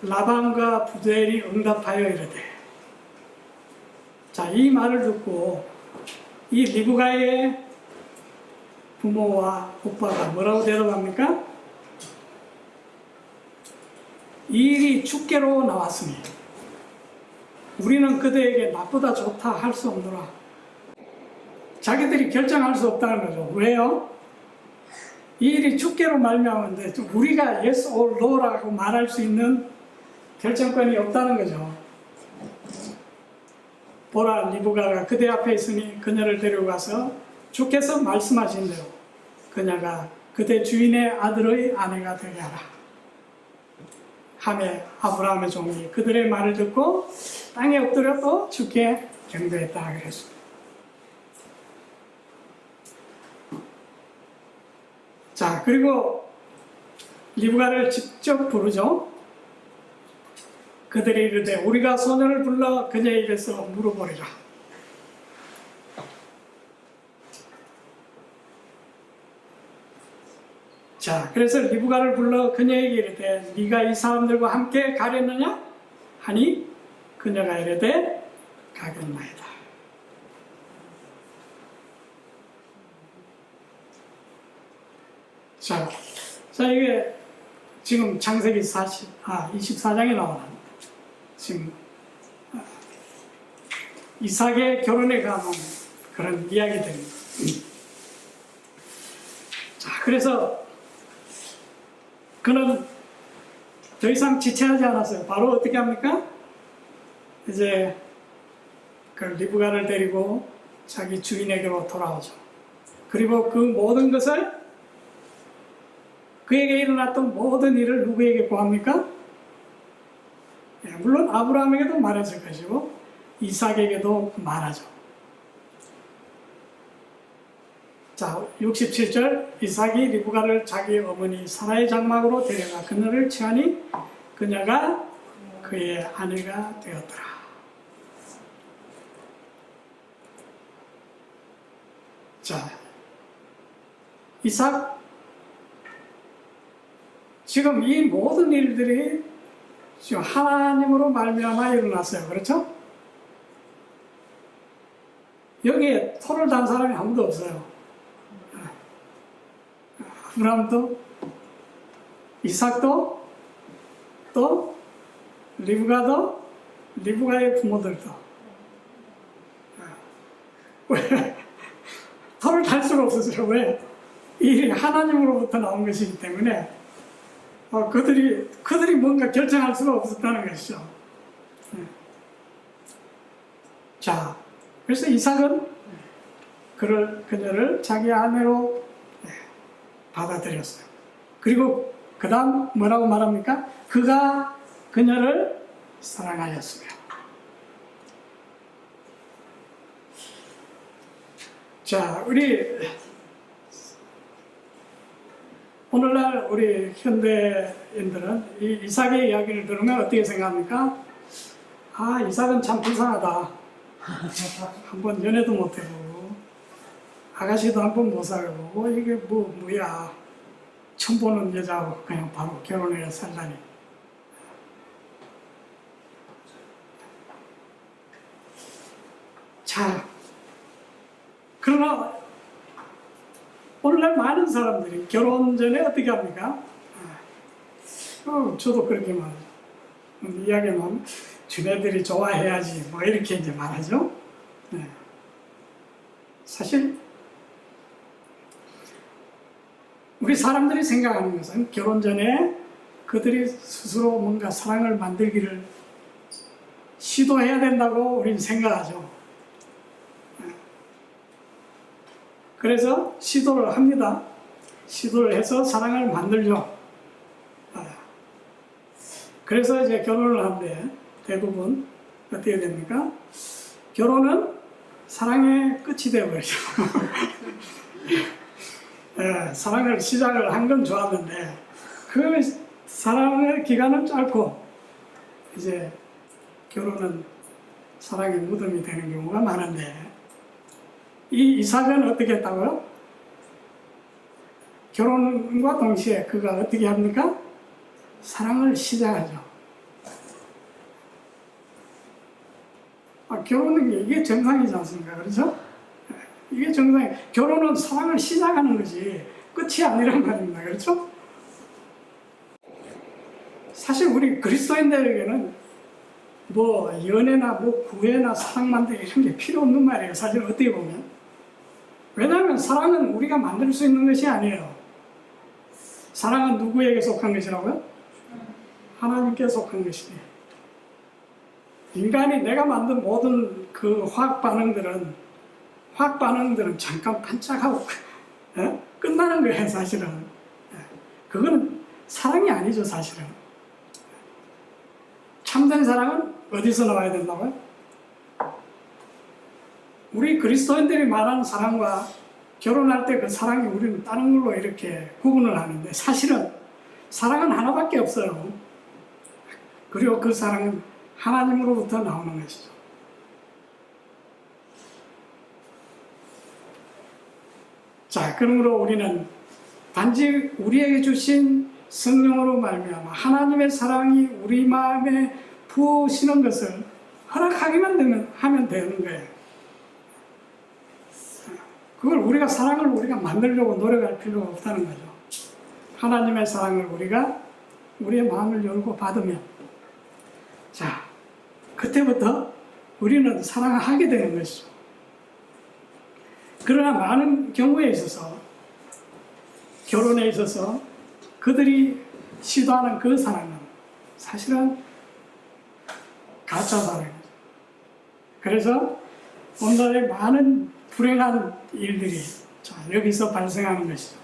라반과 부두엘이 응답하여 이르되, 자, 이 말을 듣고 이 리브가의 부모와 오빠가 뭐라고 대답합니까? 이 일이 주께로 나왔으니 우리는 그대에게 나쁘다 좋다 할 수 없노라. 자기들이 결정할 수 없다는 거죠. 왜요? 이 일이 주께로 말미암았는데 우리가 yes or no라고 말할 수 있는 결정권이 없다는 거죠. 보라, 리브가가 그대 앞에 있으니 그녀를 데려가서 주께서 말씀하신 대로 그녀가 그대 주인의 아들의 아내가 되게 하라 하매 아브라함의 종이 그들의 말을 듣고 땅에 엎드려 또 주께 경배했다 그랬습니다. 자, 그리고 리브가를 직접 부르죠. 그들이 이르되 우리가 소녀를 불러 그녀의 입에서 물어보리라. 자, 그래서 리브가를 불러 그녀에게 이르되 네가 이 사람들과 함께 가겠느냐 하니 그녀가 이르되 가겠나이다. 자, 이게 지금 창세기 24장에 나오는 지금 이삭의 결혼에 관한 그런 이야기들입니다. 자, 그래서 그는 더 이상 지체하지 않았어요. 바로 어떻게 합니까? 이제 그 리브가를 데리고 자기 주인에게로 돌아오죠. 그리고 그 모든 것을 그에게 일어났던 모든 일을 누구에게 고합니까? 예, 물론 아브라함에게도 말했을 것이고 이삭에게도 말하죠. 자, 67절 이삭이 리브가를 자기 어머니 사라의 장막으로 데려가 그녀를 취하니 그녀가 그의 아내가 되었더라. 자, 이삭 지금 이 모든 일들이 지금 하나님으로 말미암아 일어났어요. 그렇죠? 여기에 토를 단 사람이 아무도 없어요. 아브라함도 이삭도 또 리브가도 리브가의 부모들도 왜? 토를 달 수가 없었어요. 왜? 이 일이 하나님으로부터 나온 것이기 때문에 그들이 뭔가 결정할 수가 없었다는 것이죠. 자, 그래서 이삭은 그녀를 자기 아내로 받아들였어요. 그리고 그 다음 뭐라고 말합니까? 그가 그녀를 사랑하였으며. 자, 오늘날 우리 현대인들은 이 이삭의 이야기를 들으면 어떻게 생각합니까? 아, 이삭은 참 불쌍하다. 한번 연애도 못 해보고 아가씨도 한번 못 사귀고 이게 뭐야. 처음 보는 여자하고 그냥 바로 결혼해서 살다니. 자, 그러나 오늘날 많은 사람들이 결혼 전에 어떻게 합니까? 저도 그렇게 말하죠. 이야기는 주네들이 좋아해야지 뭐 이렇게 이제 말하죠. 네. 사실 우리 사람들이 생각하는 것은 결혼 전에 그들이 스스로 뭔가 사랑을 만들기를 시도해야 된다고 우리는 생각하죠. 그래서 시도를 합니다. 시도를 해서 사랑을 만들죠. 그래서 이제 결혼을 하는데 대부분 어떻게 됩니까? 결혼은 사랑의 끝이 되어버리죠. 사랑을 시작을 한 건 좋았는데 그 사랑의 기간은 짧고 이제 결혼은 사랑의 무덤이 되는 경우가 많은데 이 이삭은 어떻게 했다고요? 결혼과 동시에 그가 어떻게 합니까? 사랑을 시작하죠. 결혼은 이게 정상이지 않습니까? 그렇죠? 이게 정상이. 결혼은 사랑을 시작하는 거지 끝이 아니란 말입니다. 그렇죠? 사실 우리 그리스도인들에게는 뭐 연애나 뭐 구애나 사랑만들 이런 게 필요 없는 말이에요. 사실 어떻게 보면. 왜냐하면 사랑은 우리가 만들 수 있는 것이 아니에요. 사랑은 누구에게 속한 것이라고요? 하나님께 속한 것이에요. 인간이 내가 만든 모든 그 화학 반응들은 잠깐 반짝하고 끝나는 거예요. 사실은. 그거는 사랑이 아니죠. 사실은. 참된 사랑은 어디서 나와야 된다고요? 우리 그리스도인들이 말하는 사랑과 결혼할 때 그 사랑이 우리는 다른 걸로 이렇게 구분을 하는데 사실은 사랑은 하나밖에 없어요. 그리고 그 사랑은 하나님으로부터 나오는 것이죠. 자, 그러므로 우리는 단지 우리에게 주신 성령으로 말미암아 하나님의 사랑이 우리 마음에 부어오시는 것을 허락하기만 하면 되는 거예요. 그걸 우리가 사랑을 우리가 만들려고 노력할 필요가 없다는 거죠. 하나님의 사랑을 우리가 우리의 마음을 열고 받으면 자, 그때부터 우리는 사랑을 하게 되는 것이죠. 그러나 많은 경우에 있어서 결혼에 있어서 그들이 시도하는 그 사랑은 사실은 가짜 사랑이죠. 그래서 오늘날의 많은 불행한 일들이 여기서 발생하는 것이죠.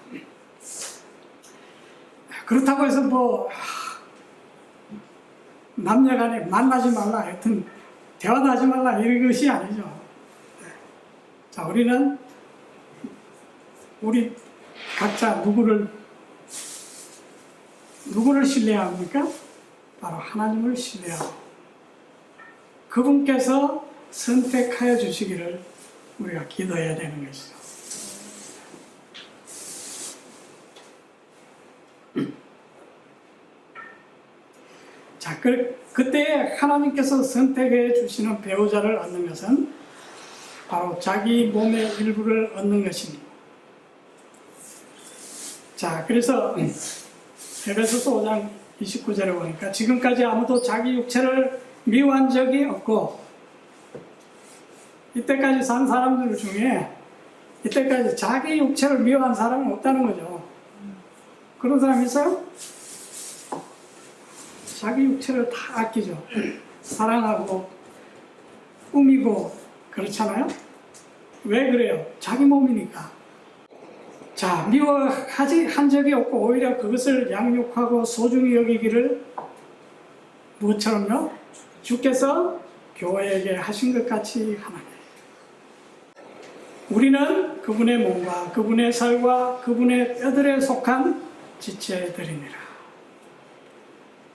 그렇다고 해서 뭐 남녀간에 만나지 말라, 하여튼 대화도 하지 말라 이런 것이 아니죠. 자, 우리는 우리 각자 누구를 신뢰해야 합니까? 바로 하나님을 신뢰하고 그분께서 선택하여 주시기를 우리가 기도해야 되는 것이죠. 자, 그때 하나님께서 선택해 주시는 배우자를 얻는 것은 바로 자기 몸의 일부를 얻는 것입니다. 자, 그래서 에베소서 5장 29절에 보니까 지금까지 아무도 자기 육체를 미워한 적이 없고 이때까지 산 사람들 중에 이때까지 자기 육체를 미워한 사람은 없다는 거죠. 그런 사람 있어요? 자기 육체를 다 아끼죠. 사랑하고 꾸미고 그렇잖아요. 왜 그래요? 자기 몸이니까. 자, 미워하지 한 적이 없고 오히려 그것을 양육하고 소중히 여기기를 무엇처럼요? 주께서 교회에게 하신 것 같이 하나님. 우리는 그분의 몸과 그분의 살과 그분의 뼈들에 속한 지체들이니라.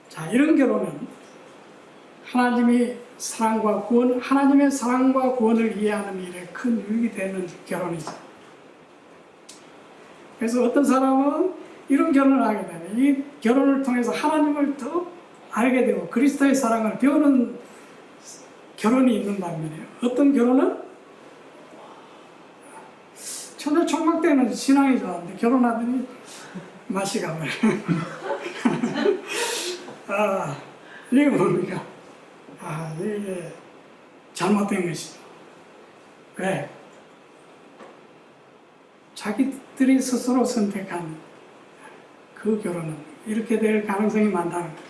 자, 이런 결혼은 하나님의 사랑과 구원을 이해하는 일에 큰 유익이 되는 결혼이죠. 그래서 어떤 사람은 이런 결혼을 하게 되면 이 결혼을 통해서 하나님을 더 알게 되고 그리스도의 사랑을 배우는 결혼이 있는 반면에 어떤 결혼은 처음에 총각 때는 신앙이 좋았는데 결혼하더니 맛이 가버려요. 이게 뭡니까? 이게 잘못된 것이죠. 왜? 자기들이 스스로 선택한 그 결혼은 이렇게 될 가능성이 많다는 거죠.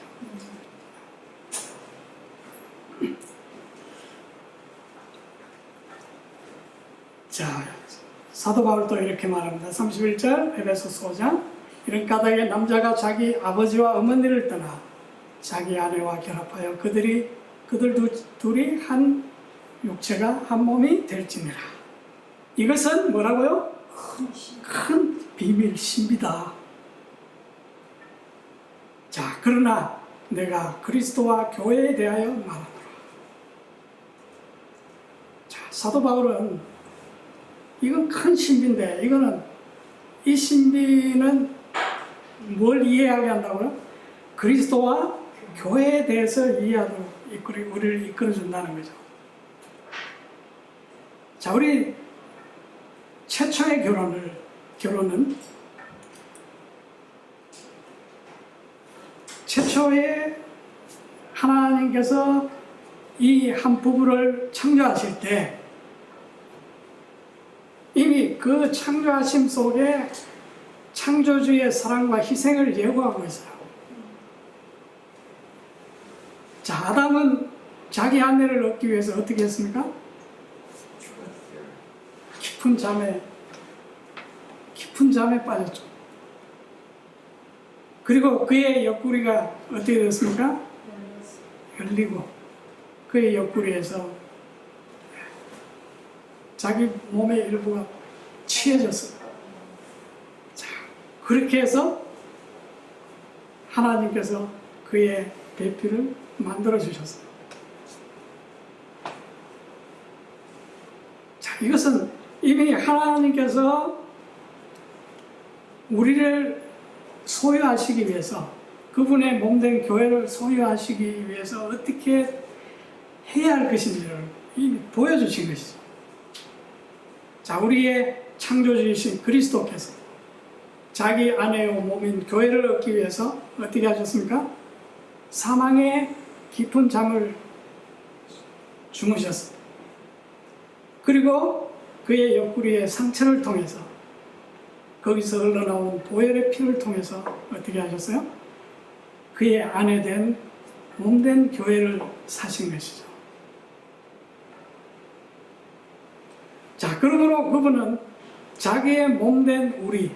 자, 사도 바울도 이렇게 말합니다. 31절 에베소서 5장 이런 까닭에 남자가 자기 아버지와 어머니를 떠나 자기 아내와 결합하여 그들 둘이 한 육체가 한 몸이 될지니라. 이것은 뭐라고요? 큰 비밀 신비다. 자, 그러나 내가 그리스도와 교회에 대하여 말하노라. 자, 사도 바울은 이건 큰 신비인데, 이 신비는 뭘 이해하게 한다고요? 그리스도와 교회에 대해서 이해하도록 우리를 이끌어준다는 거죠. 자, 우리 최초의 결혼은 최초에 하나님께서 이 한 부부를 창조하실 때 이미 그 창조하심 속에 창조주의 사랑과 희생을 예고하고 있어요. 자, 아담은 자기 아내를 얻기 위해서 어떻게 했습니까? 깊은 잠에 빠졌죠. 그리고 그의 옆구리가 어떻게 됐습니까? 열리고 그의 옆구리에서 자기 몸의 일부가 취해졌어요. 자, 그렇게 해서 하나님께서 그의 배필을 만들어 주셨어요. 자, 이것은 이미 하나님께서 우리를 소유하시기 위해서, 그분의 몸된 교회를 소유하시기 위해서 어떻게 해야 할 것인지를 이미 보여주신 것이죠. 자, 우리의 창조주이신 그리스도께서 자기 아내의 몸인 교회를 얻기 위해서 어떻게 하셨습니까? 사망의 깊은 잠을 주무셨습니다. 그리고 그의 옆구리의 상처를 통해서, 거기서 흘러나온 보혈의 피를 통해서 어떻게 하셨어요? 그의 아내 된 몸된 교회를 사신 것이죠. 자, 그러므로 그분은 자기의 몸된 우리,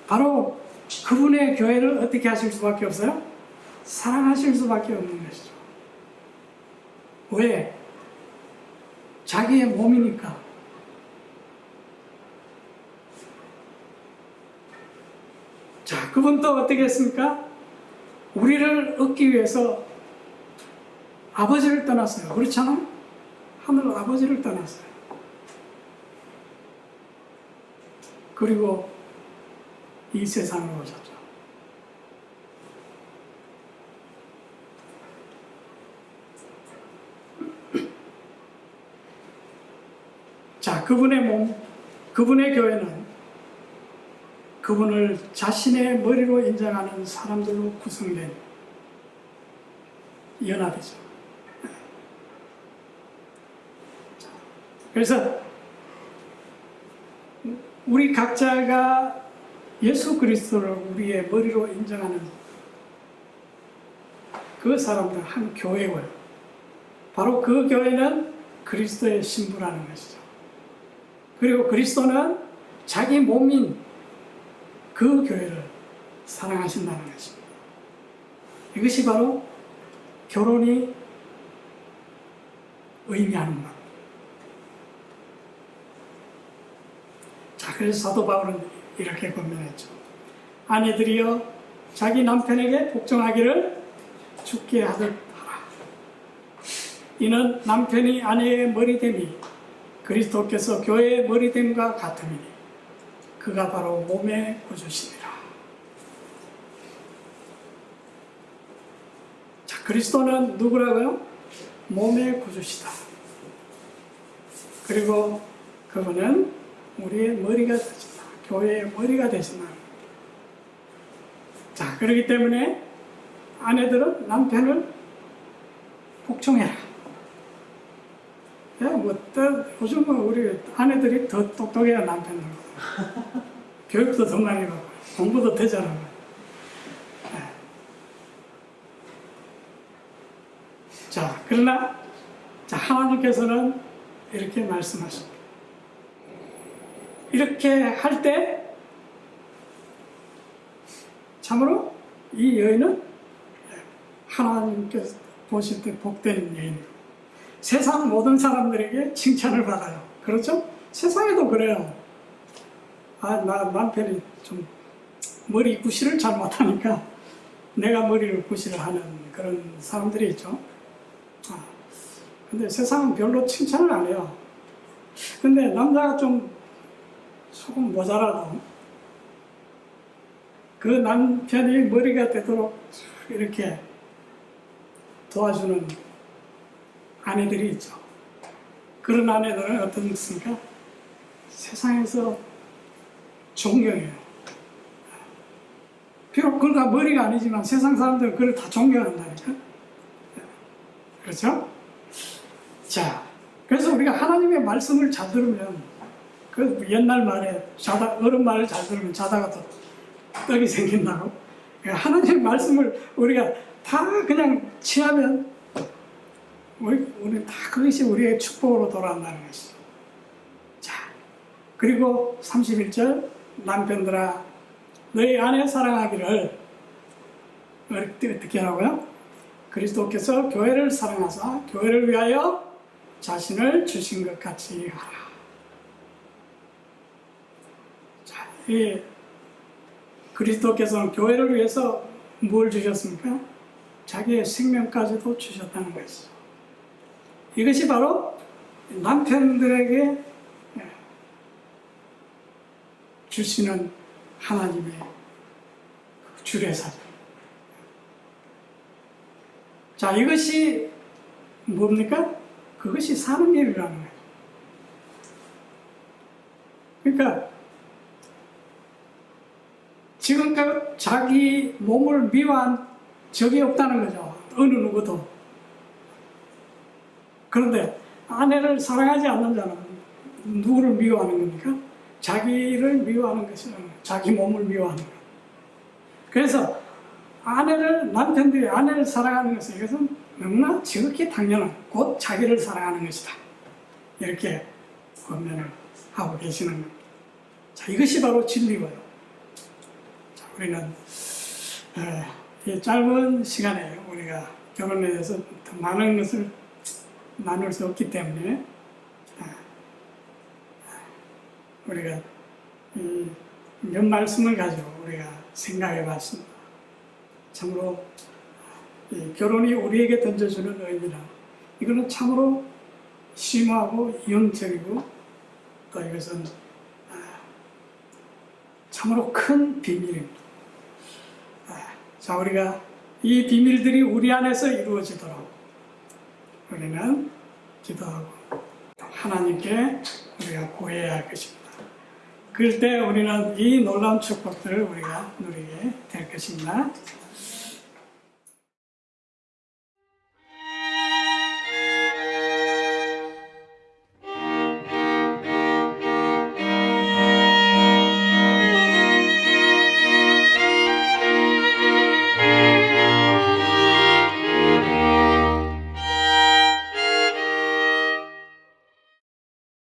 바로 그분의 교회를 어떻게 하실 수밖에 없어요? 사랑하실 수밖에 없는 것이죠. 왜? 자기의 몸이니까. 자, 그분 또 어떻게 했습니까? 우리를 얻기 위해서 아버지를 떠났어요. 그렇잖아요? 하늘 아버지를 떠났어요. 그리고 이 세상으로 오셨죠. 자, 그분의 몸, 그분의 교회는 그분을 자신의 머리로 인정하는 사람들로 구성된 연합이죠. 그래서 우리 각자가 예수 그리스도를 우리의 머리로 인정하는 그 사람들 한 교회고요. 바로 그 교회는 그리스도의 신부라는 것이죠. 그리고 그리스도는 자기 몸인 그 교회를 사랑하신다는 것입니다. 이것이 바로 결혼이 의미하는 것. 자, 그래서 사도 바울은 이렇게 권면했죠. 아내들이여 자기 남편에게 복종하기를 주께 하듯 하라. 이는 남편이 아내의 머리됨이 그리스도께서 교회의 머리됨과 같음이니 그가 바로 몸의 구주시니라. 자, 그리스도는 누구라고요? 몸의 구주시다. 그리고 그분은 우리의 머리가 되신다. 교회의 머리가 되신다. 자, 그렇기 때문에 아내들은 남편을 복종해라. 야, 요즘은 우리 아내들이 더 똑똑해야 남편들보다. 교육도 더 많이 받고 공부도 더 잘하고. 자, 그러나 하나님께서는 이렇게 말씀하십니다. 이렇게 할 때 참으로 이 여인은 하나님께서 보실 때 복된 여인이고 세상 모든 사람들에게 칭찬을 받아요. 그렇죠? 세상에도 그래요. 나 남편이 좀 머리 구실을 잘 못하니까 내가 머리를 구실을 하는 그런 사람들이 있죠. 근데 세상은 별로 칭찬을 안 해요. 근데 남자가 좀 조금 모자라도 그 남편이 머리가 되도록 이렇게 도와주는 아내들이 있죠. 그런 아내들은 어떻습니까? 세상에서 존경해요. 비록 그가 머리가 아니지만 세상 사람들은 그걸 다 존경한다니까. 그렇죠? 자, 그래서 우리가 하나님의 말씀을 잘 들으면 그 옛날 말에 어른 말을 잘 들으면 자다가 또 떡이 생긴다고. 하나님의 말씀을 우리가 다 그냥 취하면 우리 다 그것이 우리의 축복으로 돌아온다는 것이죠. 자, 그리고 31절 남편들아 너희 아내 사랑하기를 어떻게 하라고요? 그리스도께서 교회를 사랑하사 교회를 위하여 자신을 주신 것 같이 하라. 자, 이 그리스도께서는 교회를 위해서 뭘 주셨습니까? 자기의 생명까지도 주셨다는 것이죠. 이것이 바로 남편들에게 주시는 하나님의 주례사죠. 자, 이것이 뭡니까? 그것이 사는 일이라는 거예요. 그러니까 지금까지 자기 몸을 미워한 적이 없다는 거죠. 어느 누구도. 그런데 아내를 사랑하지 않는 자는 누구를 미워하는 겁니까? 자기를 미워하는 것이 자기 몸을 미워하는 거예요. 그래서 남편들이 아내를 사랑하는 것은 이것은 너무나 지극히 당연한 곧 자기를 사랑하는 것이다. 이렇게 권면을 하고 계시는 겁니다. 자, 이것이 바로 진리고요. 자, 우리는 이 짧은 시간에 우리가 결혼에 대해서 더 많은 것을 나눌 수 없기 때문에 우리가 몇 말씀을 가지고 우리가 생각해 봤습니다. 참으로 결혼이 우리에게 던져주는 의미는 이거는 참으로 심오하고 영적이고 또 이것은 참으로 큰 비밀입니다. 자, 우리가 이 비밀들이 우리 안에서 이루어지도록 우리는 기도하고 하나님께 우리가 구해야 할 것입니다. 그럴 때 우리는 이 놀라운 축복들을 우리가 누리게 될 것입니다.